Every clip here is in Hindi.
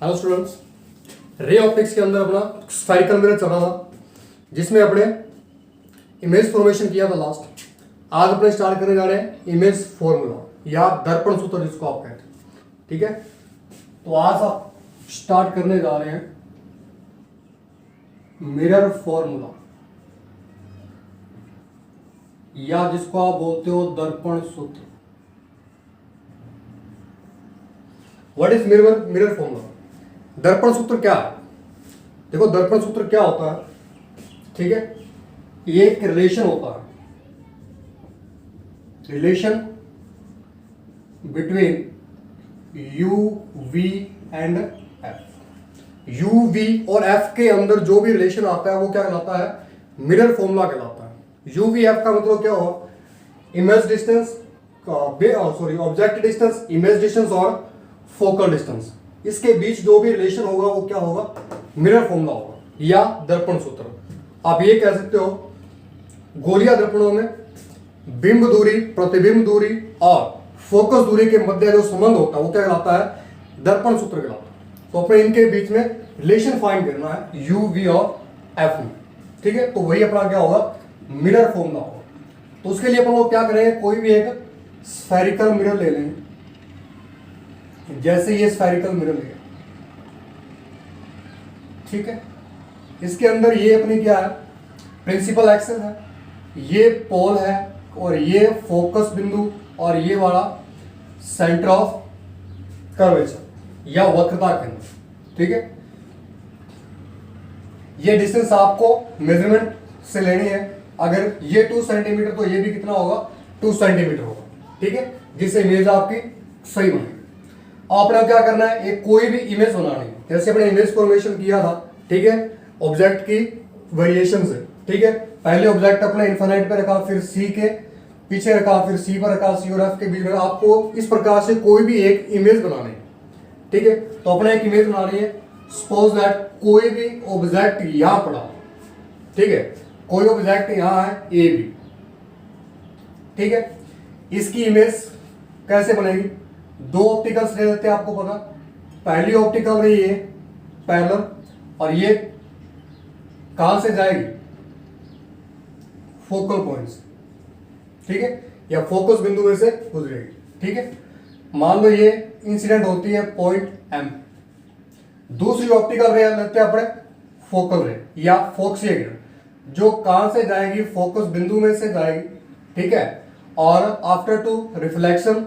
हेलो स्टूडेंट्स, रे ऑप्टिक्स के अंदर अपना स्फेरिकल मिरर चल रहा था जिसमें अपने इमेज फॉर्मेशन किया था लास्ट। आज अपने स्टार्ट करने जा रहे हैं इमेज फॉर्मूला या दर्पण सूत्र जिसको आप कहते हैं। ठीक है, तो आज आप स्टार्ट करने जा रहे हैं मिरर फॉर्मूला या जिसको आप बोलते हो दर्पण सूत्र। What is mirror formula? दर्पण सूत्र क्या है? देखो, दर्पण सूत्र क्या होता है, ठीक है, ये एक रिलेशन होता है, relation between u v and f. U v और एफ के अंदर जो भी रिलेशन आता है वो क्या कहलाता है? मिरर फॉर्मूला कहलाता है। यू वी एफ का मतलब क्या हो? Image distance, object distance, image distance और फोकल डिस्टेंस, इसके बीच जो भी रिलेशन होगा वो क्या होगा? मिरर फॉर्मूला होगा या दर्पण सूत्र। आप ये कह सकते हो गोलिया दर्पणों में बिंब दूरी, प्रतिबिंब दूरी और फोकस दूरी के मध्य जो संबंध होता है वो क्या कहलाता है? दर्पण सूत्र कहलाता है। तो अपने इनके बीच में रिलेशन फाइंड करना है यू वी और एफ में। ठीक है, तो वही अपना क्या होगा? मिरर फॉर्मूला होगा। तो उसके लिए अपन लोग क्या करेंगे, कोई भी एक स्फेरिकल मिरर ले लेंगे। जैसे ये स्फेरिकल मिरर लिया, ठीक है, इसके अंदर ये अपनी क्या है? प्रिंसिपल एक्सिस है, ये पोल है और ये फोकस बिंदु और ये वाला सेंटर ऑफ कर्वेचर या वक्रता केंद्र। ठीक है, ये डिस्टेंस आपको मेजरमेंट से लेनी है। अगर ये 2 सेंटीमीटर तो ये भी कितना होगा? 2 सेंटीमीटर होगा। ठीक है, जिससे इमेज आपकी सही बने। आपने क्या करना है, एक कोई भी इमेज बनानी है। जैसे अपने इमेज फॉर्मेशन किया था, ठीक है, ऑब्जेक्ट की वेरिएशन से। ठीक है, पहले ऑब्जेक्ट अपने इन्फिनिट पे रखा, फिर सी के पीछे रखा, फिर सी पर रखा, सी और एफ के बीच में। आपको इस प्रकार से कोई भी एक इमेज बनानी है। ठीक है, तो अपने एक इमेज बनानी है। सपोज दैट कोई भी ऑब्जेक्ट यहां पड़ा, ठीक है, कोई ऑब्जेक्ट यहां है ए बी। ठीक है, इसकी इमेज कैसे बनेगी? 2 ऑप्टिकल्स ले लेते हैं, आपको पता। पहली ऑप्टिकल रही है पैरेलल और ये कहां से जाएगी? फोकल पॉइंट से। ठीक है, या फोकस बिंदु में से गुजरेगी। ठीक है, मान लो ये इंसिडेंट होती है पॉइंट एम। दूसरी ऑप्टिकल रे लेते हैं अपने फोकल रे या फोक्सीय किरण, जो कहां से जाएगी? फोकस बिंदु में से जाएगी। ठीक है, और आफ्टर टू रिफ्लेक्शन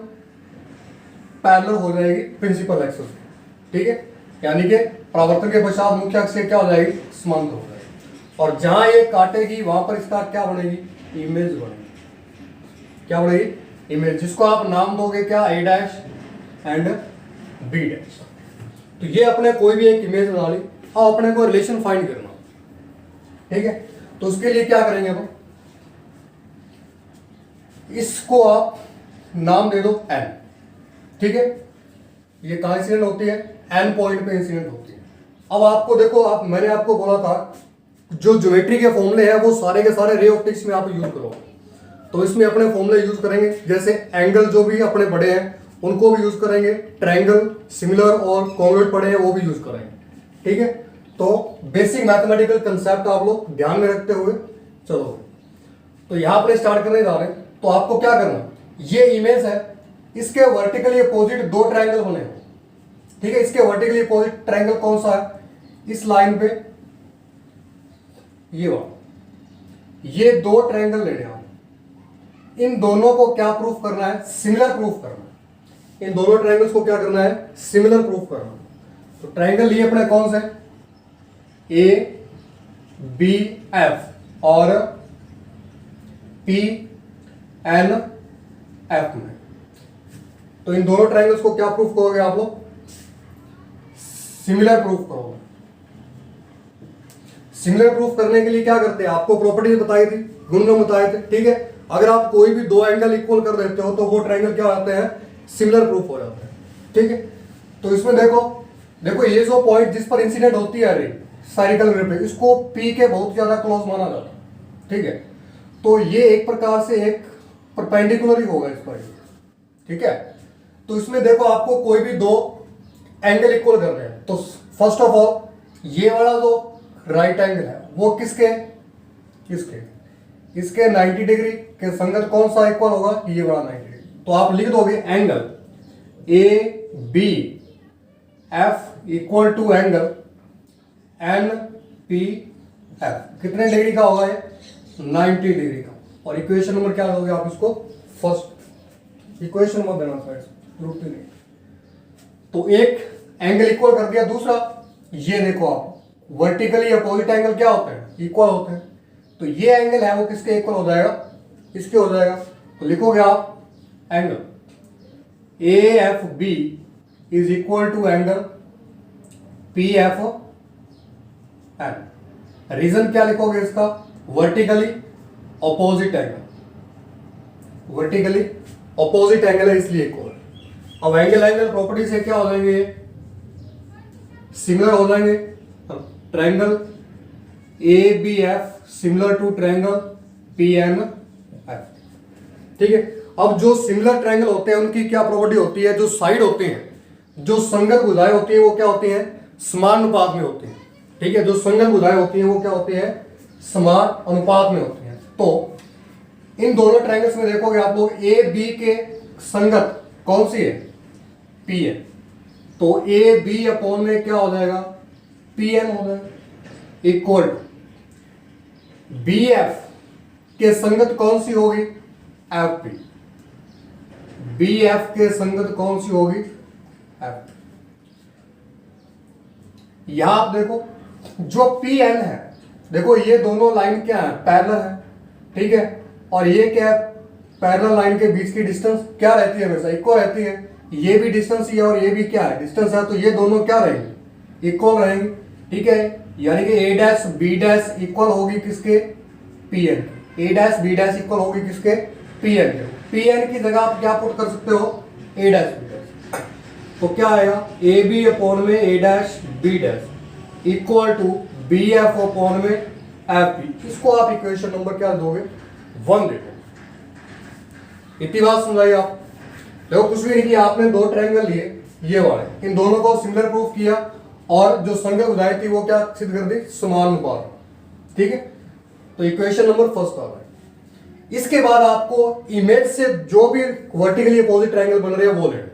पैरेलल हो जाएगी प्रिंसिपल एक्सिस। ठीक है, यानी कि परावर्तन के पश्चात मुख्य अक्ष से क्या हो जाएगी? समांतर हो जाएगी। और जहां ये काटेगी वहां पर इसका क्या बनेगी? इमेज बनेगी। क्या बनेगी? इमेज, जिसको आप नाम दोगे क्या? ए डैश एंड बी डैश। तो ये अपने कोई भी एक इमेज बना ली। अब अपने को रिलेशन फाइंड करना। ठीक है, तो उसके लिए क्या करेंगे अपन? इसको आप नाम दे दो एन। ठीक है, ये कहां इंसिडेंट होती है? एन पॉइंट पे इंसिडेंट होती है। अब आपको देखो, मैंने आपको बोला था जो ज्योमेट्री के फॉर्मूले हैं वो सारे के सारे रे ऑप्टिक्स में आप यूज करो। तो इसमें अपने फॉर्मूले यूज करेंगे, जैसे एंगल जो भी अपने बड़े हैं उनको भी यूज करेंगे, ट्रायंगल, सिमिलर और कॉन्ग्रुएंट पड़े हैं वो भी यूज करेंगे। ठीक है, तो बेसिक मैथमेटिकल कंसेप्ट आप लोग ध्यान में रखते हुए चलो। तो यहां पर स्टार्ट करने जा रहे हैं। तो आपको क्या करना, ये इमेज है, इसके वर्टिकली अपोजिट 2 ट्रायंगल बने। ठीक है, इसके वर्टिकली अपोजिट ट्रायंगल कौन सा है? इस लाइन पे ये वाला। ये 2 ट्रायंगल लेने हैं। इन दोनों को क्या प्रूफ करना है? सिमिलर प्रूफ करना है। इन दोनों ट्रायंगल्स को क्या करना है? सिमिलर प्रूफ करना है। तो ट्रायंगल लिए अपने कौन से? ए बी एफ और पी एन एफ में। तो इन दोनों ट्रायंगल्स को क्या प्रूफ करोगे आप लोग? सिमिलर प्रूफ करोगे। सिमिलर प्रूफ करने के लिए क्या करते हैं? आपको प्रॉपर्टीज बताई थी, गुणधर्म बताए थे। ठीक है, अगर आप कोई भी 2 एंगल इक्वल कर देते हो तो वो ट्रायंगल क्या होते हैं? सिमिलर प्रूफ हो जाते हैं। ठीक है, तो इसमें देखो ये जो पॉइंट जिस पर इंसिडेंट होती है रे स्फेरिकल मिरर पे, इसको पी के बहुत ज्यादा क्लोज माना जाता है। ठीक है, तो ये एक प्रकार से एक परपेंडिकुलर ही होगा इस पर। ठीक है, तो इसमें देखो आपको कोई भी 2 एंगल इक्वल कर रहे हैं, तो फर्स्ट ऑफ ऑल ये वाला जो राइट एंगल है वो किसके इसके 90 डिग्री के संगत कौन सा इक्वल होगा, ये वाला 90 डिग्री। तो आप लिख दोगे angle A B F equal to angle N P F कितने डिग्री का होगा, ये 90 डिग्री का। और इक्वेशन नंबर क्या दोगे आप इसको, फर्स्ट इक्वेशन नंबर देना फ्रेंड्स, नहीं। तो एक एंगल इक्वल कर दिया, दूसरा ये देखो आप वर्टिकली अपोजिट एंगल क्या होते हैं, इक्वल होते हैं। तो ये एंगल है वो किसके इक्वल हो जाएगा, इसके हो जाएगा। तो लिखोगे आप angle A F B is equal to angle P F N. Reason क्या लिखोगे इसका, vertically opposite angle, vertically opposite angle है इसलिए इक्वल। अब एंगल एंगल प्रॉपर्टी से क्या हो जाएंगे, सिमिलर हो जाएंगे। Triangle A B F similar to triangle P N F, ठीक है। अब जो सिमिलर ट्रायंगल होते हैं उनकी क्या प्रॉपर्टी होती है, जो साइड होते हैं, जो संगत भुजाएं होती है वो क्या होती हैं, समान अनुपात में होती हैं, ठीक है। जो संगत भुजाएं होती हैं वो क्या होती है, समान अनुपात में होती हैं। तो इन दोनों ट्रायंगल्स में देखोगे आप लोग ए बी के संगत कौन सी है, पी है। तो ए बी अपॉन में क्या हो जाएगा, पी एन हो जाएगा, इक्वल टू बी एफ के संगत कौन सी होगी, एफ पी। बी एफ के संगत कौन सी होगी, एफ पी। यहां आप देखो जो पी एन है, देखो ये दोनों लाइन क्या है, पैरेलल है, ठीक है। और ये क्या है, पैरेलल लाइन के बीच की डिस्टेंस क्या रहती है, हमेशा इक्वल रहती है। ये भी डिस्टेंस ही है और ये भी क्या है, डिस्टेंस है। तो ये दोनों क्या रहेंगे, इक्वल रहेंगे, ठीक है। यानी कि ए डैश बी डैश इक्वल होगी किसके, पी एन। ए डैश बी डैश इक्वल होगी किसके, पी एन के। पी एन की जगह आप क्या पुट कर सकते हो, ए डैश बी डैश। तो क्या आएगा, ए बी अपॉन में A dash B dash equal to B F upon में एफ पी। इसको आप इक्वेशन नंबर क्या दोगे, 1 देखो। इतनी बात समझाइए आप। देखो कुछ भी नहीं किया आपने, दो ट्रायंगल लिए ये वाले, इन दोनों को सिमिलर प्रूफ किया और जो संगत भुजाएं थी वो क्या सिद्ध कर दी, समान अनुपात, ठीक है। तो इक्वेशन नंबर फर्स्ट आ रहा है। इसके बाद आपको इमेज से जो भी वर्टिकली अपोजिट ट्रायंगल बन रहे हैं वो लेना।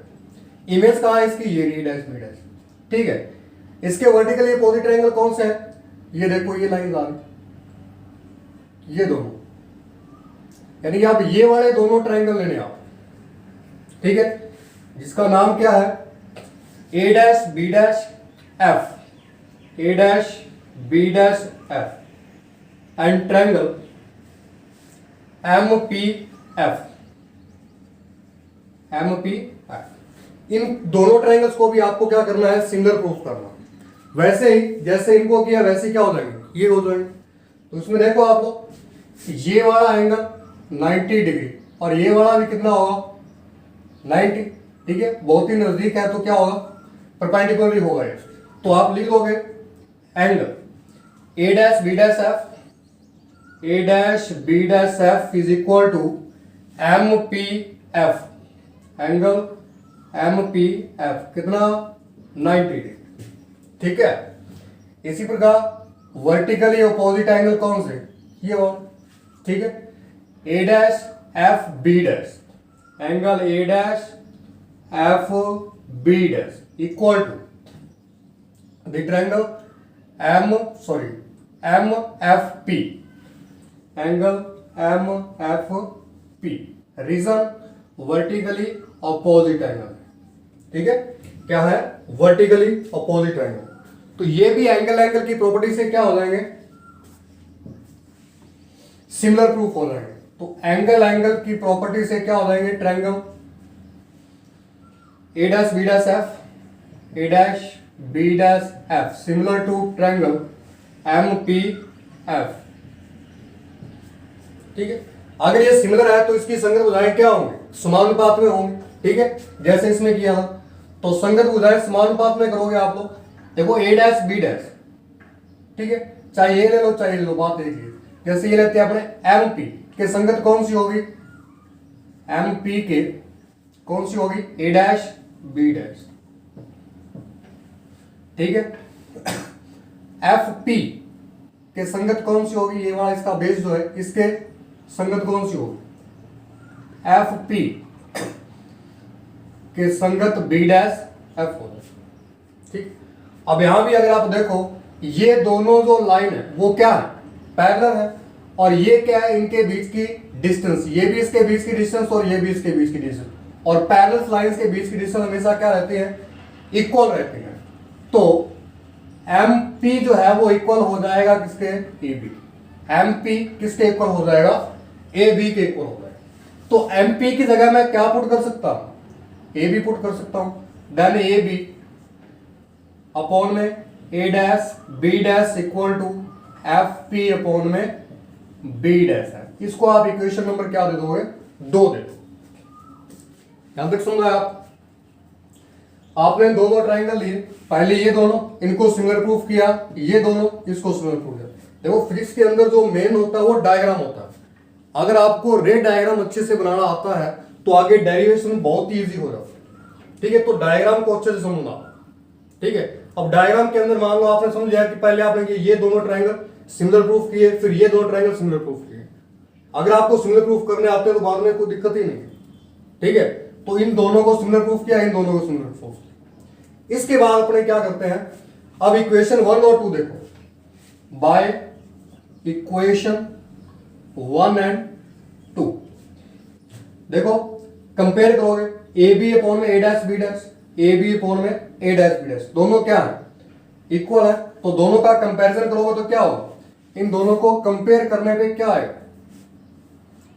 इमेज कहाँ है इसकी, ये डैश बी डैश, ठीक है। इसके वर्टिकली अपोजिट ट्रायंगल कौन से है, ये देखो ये लाइन आ रही, ये दोनों, यानी कि आप ये वाले दोनों ट्रायंगल लेने आप, ठीक है। जिसका नाम क्या है, A dash B dash F, A dash B dash F and triangle M P F, M P F. इन दोनों ट्रायंगल्स को भी आपको क्या करना है, सिमिलर प्रूफ करना। वैसे ही जैसे इनको किया वैसे क्या हो जाएंगे, ये हो जाएंगे। तो इसमें देखो आप लोग, ये वाला एंगल 90 डिग्री और ये वाला भी कितना होगा, 90, ठीक है। बहुत ही नजदीक है तो क्या होगा, परपेंडिकुलर ही होगा ये। तो आप लिख दोगे angle A dash B dash F, A dash B dash F is equal to M P F, angle M P F कितना, 90 डिग्री, ठीक है। इसी प्रकार वर्टिकली अपोजिट एंगल कौन से, ये वाला, ठीक है। A dash F B dash, angle A dash F B dash equal to the triangle M F P, angle M F P. Reason vertically opposite angle, ठीक है। क्या है, वर्टिकली अपोजिट एंगल। तो ये भी एंगल एंगल की प्रॉपर्टी से क्या हो जाएंगे, सिमिलर प्रूफ हो जाएंगे। तो एंगल एंगल की प्रॉपर्टी से क्या हो जाएंगे, triangle A dash B dash F, A dash B dash F similar to triangle M P F, ठीक है। अगर ये सिमिलर है तो इसकी संगत भुजाएं क्या होंगे, समानुपात में होंगे, ठीक है। जैसे इसमें किया था, तो संगत भुजाएं समानुपात में करोगे आप लोग। देखो ए डैश बी डैश, ठीक है, चाहे ये ले लो चाहे ये ले लो, बात एक ही। जैसे ये लेते हैं अपने एम पी के संगत कौन सी होगी, एम पी के कौन सी होगी, ए डैश बी डैश, ठीक है। एफ पी के संगत कौन सी होगी, ये वाला इसका बेस जो है इसके संगत कौन सी होगी, एफ पी के संगत बी डैश एफ होगा। ठीक, अब यहां भी अगर आप देखो ये दोनों जो लाइन है वो क्या है, पैरेलल है, और ये क्या है, इनके बीच की डिस्टेंस, ये भी इसके बीच की डिस्टेंस और ये भी इसके बीच की डिस्टेंस, और पैरेलल लाइंस के बीच की डिस्टेंस हमेशा क्या रहती है, इक्वल रहती है। तो एम पी जो है वो इक्वल हो जाएगा किसके, ए बी। एम पी किसके इक्वल हो जाएगा, ए बी के इक्वल हो जाएगा। तो एम पी की जगह मैं क्या पुट कर सकता हूं, ए बी पुट कर सकता हूं। देन ए बी अपॉन में A dash B dash equal to F P upon में बी डैश है। इसको आप इक्वेशन नंबर क्या दे दोगे, 2 दे दो। यहां तक सुन रहे आप। आपने दोनों ट्राइंगल लिए, पहले ये दोनों, इनको सिमिलर प्रूफ किया, ये दोनों, इसको सिमिलर प्रूफ किया। देखो फिजिक्स के अंदर जो मेन होता है वो डायग्राम होता है। अगर आपको रे डायग्राम अच्छे से बनाना आता है तो आगे डेरिवेशन बहुत ही इजी हो जाता है। ठीक है, तो डायग्राम को अच्छे से समझना। ठीक है, अब डायग्राम के अंदर मान लो आपने समझ लिया कि पहले आपने ये दोनों ट्राइंगल सिमिलर प्रूफ किए, फिर ये दोनों ट्राइंगल सिमिलर प्रूफ किए। अगर आपको सिमिलर प्रूफ करने आते हैं तो बाद में कोई दिक्कत ही नहीं है। ठीक है, तो इन दोनों को सिमिलर प्रूफ किया, इन दोनों को सिमिलर प्रूफ किया। इसके बाद अपने क्या करते हैं, अब इक्वेशन 1 और 2 देखो। बाय इक्वेशन 1 एंड 2 देखो, कंपेयर करोगे, ए बी अपॉन में A dash B dash, A B upon में ए डैश बी डैश, दोनों क्या है, इक्वल है। तो दोनों का कंपैरिजन करोगे तो क्या होगा, इन दोनों को कंपेयर करने पे क्या आएगा,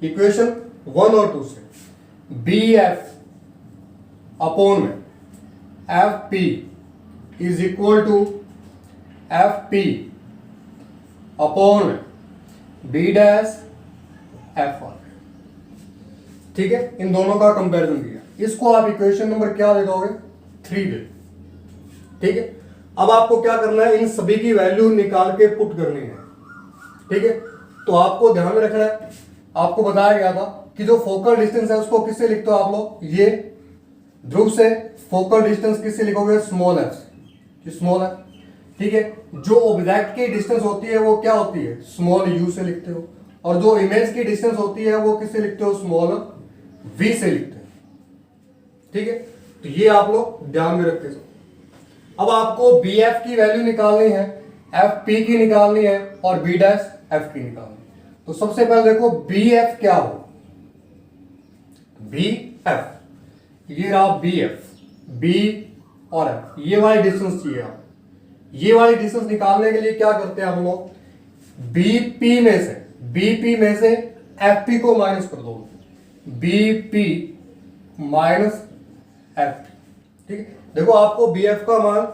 इक्वेशन 1 और 2 से बी एफ अपॉन में F P is equal to F P upon में बी डैश एफ आर। ठीक है, इन दोनों का कंपैरिजन दिया, इसको आप इक्वेशन नंबर क्या दे दोगे, 3 दे। ठीक है, अब आपको क्या करना है, इन सभी की वैल्यू निकाल के पुट करनी है। ठीक है, तो आपको ध्यान में रखना है, आपको बताया गया था कि जो फोकल डिस्टेंस है उसको किससे लिखते हो आप लोग, ये ध्रुव से फोकल डिस्टेंस किससे लिखोगे, स्मॉल एफ से, स्मॉल एफ। ठीक है, जो ऑब्जेक्ट की डिस्टेंस होती है वो क्या होती है, स्मॉल यू से लिखते हो, और जो इमेज की डिस्टेंस होती है वो किससे लिखते हो, स्मॉल वी से लिखते हो। ठीक है, तो ये आप लोग ध्यान में रखते हो। अब आपको बी एफ की वैल्यू निकालनी है, एफ पी की निकालनी है, और बी डैश एफ की निकालनी है। तो सबसे पहले देखो बी एफ क्या हो, बी एफ, ये रहा बी एफ, बी और एफ, ये वाली डिस्टेंस चाहिए आप। ये वाली डिस्टेंस निकालने के लिए क्या करते हैं हम लोग, बीपी में से एफ पी को माइनस कर दो, बीपी माइनस एफ पी। ठीक है, देखो आपको बी एफ का मान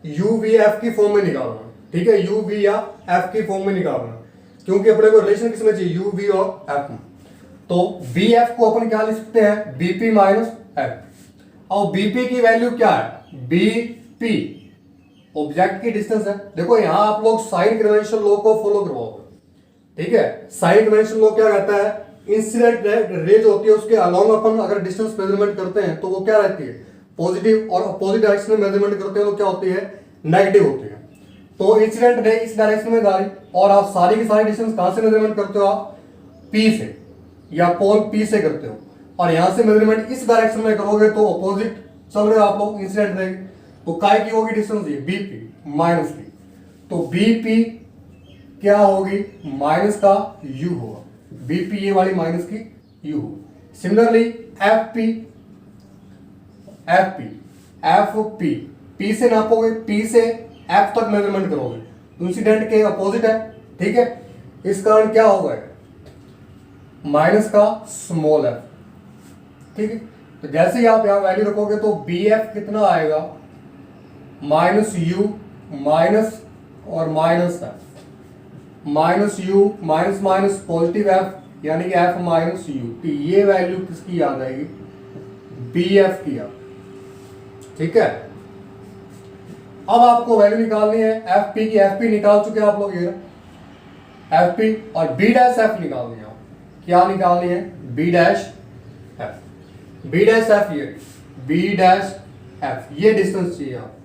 यू वी एफ की फॉर्म में निकालना। ठीक है, यू वी या एफ की फॉर्म में निकालना, क्योंकि अपने को रिलेशन किसमें चाहिए, यू वी और एफ में। तो बी एफ को अपन क्या लिख सकते हैं, बीपी माइनस एफ। और बीपी की वैल्यू क्या है, बीपी ऑब्जेक्ट की डिस्टेंस है। देखो यहां आप लोग साइन कन्वेंशन लॉ को फॉलो करवाओगे। ठीक है, साइन कन्वेंशन लॉ क्या कहता है, इंसिडेंट रे जो होती है उसके अलोंग अपन अगर डिस्टेंस मेजरमेंट करते हैं तो वो क्या रहती है, पॉजिटिव, और अपोजिट डायरेक्शन में मेजरमेंट करते हैं तो क्या होती है, नेगेटिव होती है। तो इंसिडेंट रे इस डायरेक्शन में जा रही, और आप सारी की सारी डिस्टेंस कहां से मेजरमेंट करते हो, आप पी से या पॉल पी से करते हो, और यहां से मेजरमेंट इस डायरेक्शन में करोगे तो अपोजिट चल रहे हो आप लोग इंसिडेंट रे। तो काय की होगी डिस्टेंस, ये बीपी माइनस पी, तो बीपी क्या होगी, माइनस का यू होगा, बीपी ये वाली माइनस की यू होगी। Similarly F P, F P, P से नापोगे, पी से एफ तक मेजरमेंट करोगे, इंसिडेंट के अपोजिट है। ठीक है, इस कारण क्या होगा, माइनस का स्मॉल एफ। ठीक है, तो जैसे ही आप यहां वैल्यू रखोगे तो बी एफ कितना आएगा, माइनस यू माइनस और minus F, minus you minus minus positive F, यानी कि एफ माइनस यू। तो ये वैल्यू किसकी आ जाएगी, बी एफ की आ। ठीक है, अब आपको वैल्यू निकालनी है एफ पी की, एफ पी निकाल चुके आप लोग, ये एफ पी, और बी डैश एफ निकालनी है। क्या निकालनी है, B dash F, B dash F, ये बी डैश एफ, ये डिस्टेंस चाहिए आप।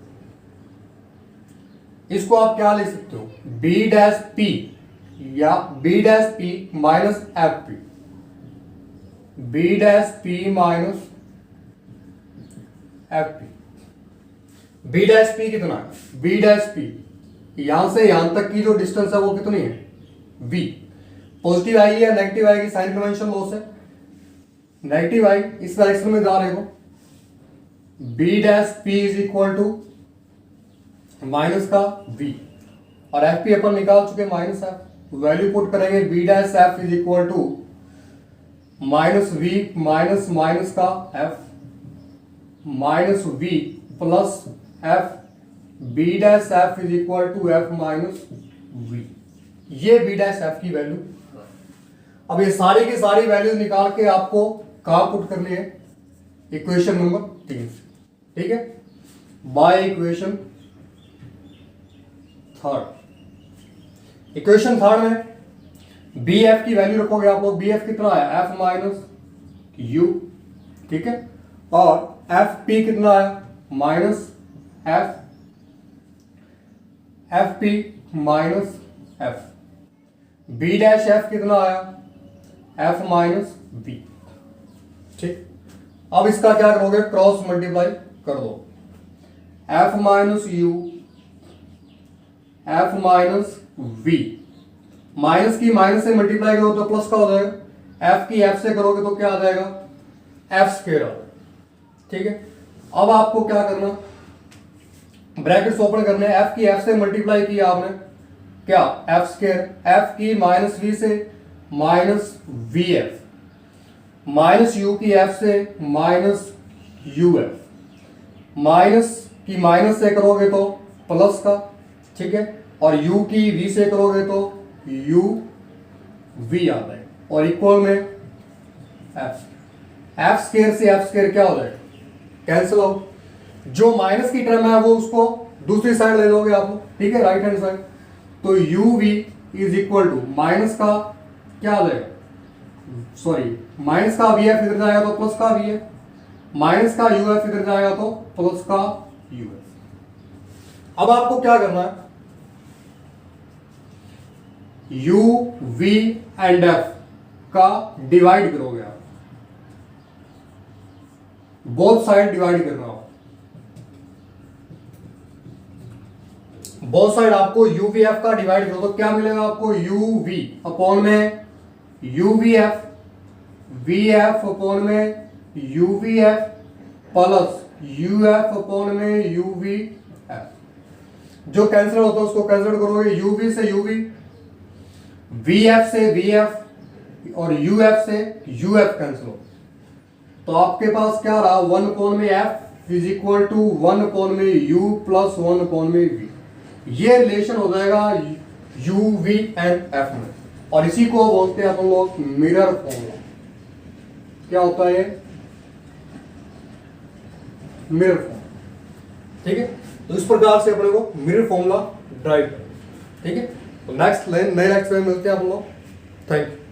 इसको आप क्या ले सकते हो, बी डैश पी या B dash P minus F P, B dash P minus F P. B dash P कितना है, बी डैश पी यहां से यहां तक की जो डिस्टेंस है वो कितनी है, v। पॉजिटिव आई है नेगेटिव आई की साइन कन्वेंशन लॉस है, नेगेटिव आई इस डायरेक्शन में जा रहे हो, B dash P is equal to minus का v और एफ पी अपन निकाल चुके माइनस एफ, वैल्यू पुट करेंगे B dash F is equal to minus we minus minus का F minus V plus F, B dash F is equal to F minus V. ये बी डैश एफ की वैल्यू। अब ये सारी की सारी वैल्यू निकाल के आपको कहां पुट करनी है, इक्वेशन नंबर 3, ठीक है, by equation third. Equation third में बी एफ की वैल्यू रखोगे आप लोग, बी एफ कितना है, एफ माइनस यू, ठीक है, और एफ पी कितना है, minus F, F P minus F, B dash F कितना आया, एफ माइनस बी, ठीक। अब इसका क्या करोगे, क्रॉस मल्टीप्लाई कर दो, f minus u, f minus we, minus की माइनस से मल्टीप्लाई करो तो प्लस का हो जाएगा, एफ की एफ से करोगे तो क्या आ जाएगा, एफ स्क्वायर आ जाएगा, ठीक है। अब आपको क्या करना, ब्रैकेट्स ओपन करने, एफ की एफ से मल्टीप्लाई किया आपने, क्या एफ स्क्वायर, एफ की माइनस वी से minus we f, minus you की एफ से माइनस यू एफ, माइनस की माइनस से करोगे तो प्लस का, ठीक है, और u की v से करोगे तो u v आता है, और इक्वल में f, f स्क्वायर से f स्क्वायर क्या हो जाएगा, कैंसिल आउट। जो माइनस की टर्म है वो उसको दूसरी साइड ले लोगे आप, ठीक है, राइट हैंड साइड, तो u v is equal to minus का क्या आ जाएगा, सॉरी माइनस का वी एफ इधर जाएगा तो प्लस का वी एफ, माइनस का यू एफ इधर जाएगा तो प्लस का यू एफ। अब आपको क्या करना है, u v एंड f का डिवाइड करोगे आप, बोथ साइड डिवाइड करना हो, बोथ साइड आपको u v f का डिवाइड करो तो क्या मिलेगा आपको, u v अपॉन में u v f, v f upon में u v f plus u f upon में u v f, जो कैंसिल होता है उसको कैंसिल करोगे, u v से u v, v f से v f और u f से u f कैंसिल हो, तो आपके पास क्या रहा, 1 अपॉन में f is equal to 1 upon में u प्लस 1 अपॉन में v। ये रिलेशन हो जाएगा u v एंड f में, और इसी को बोलते हैं अपन लोग मिरर फॉर्मूला। क्या होता है, मिरर फॉर्मूला, ठीक है। तो इस प्रकार से अपने को मिरर फॉर्मूला ड्राइव, ठीक है। तो नेक्स्ट नए नेक्स्ट में मिलते हैं आप लोग, थैंक यू।